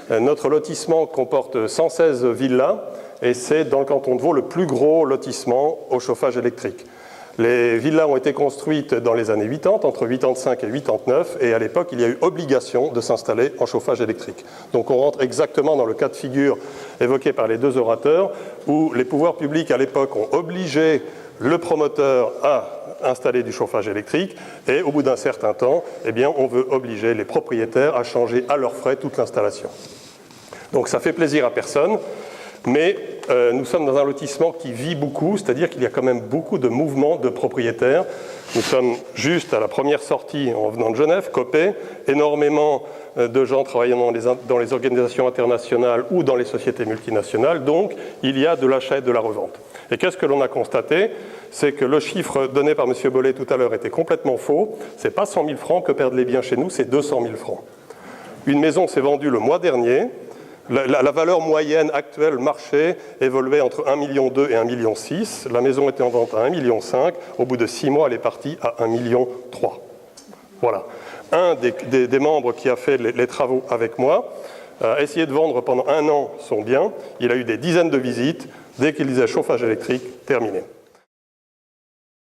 Notre lotissement comporte 116 villas et c'est dans le canton de Vaud le plus gros lotissement au chauffage électrique. Les villas ont été construites dans les années 80, entre 85 et 89, et à l'époque, il y a eu obligation de s'installer en chauffage électrique. Donc on rentre exactement dans le cas de figure évoqué par les deux orateurs, où les pouvoirs publics à l'époque ont obligé le promoteur à installer du chauffage électrique, et au bout d'un certain temps, eh bien, on veut obliger les propriétaires à changer à leurs frais toute l'installation. Donc ça fait plaisir à personne. Mais nous sommes dans un lotissement qui vit beaucoup, c'est-à-dire qu'il y a quand même beaucoup de mouvements de propriétaires. Nous sommes juste à la première sortie en venant de Genève, Copé, énormément de gens travaillant dans les organisations internationales ou dans les sociétés multinationales, donc il y a de l'achat et de la revente. Et qu'est-ce que l'on a constaté? C'est que le chiffre donné par M. Bollet tout à l'heure était complètement faux. Ce n'est pas 100 000 francs que perdent les biens chez nous, c'est 200 000 francs. Une maison s'est vendue le mois dernier. La valeur moyenne actuelle marché évoluait entre 1,2 million et 1,6 million. La maison était en vente à 1,5 million. Au bout de 6 mois, elle est partie à 1,3 million. Voilà. Un des membres qui a fait les travaux avec moi a essayé de vendre pendant 1 an son bien. Il a eu des dizaines de visites. Dès qu'il disait chauffage électrique, terminé.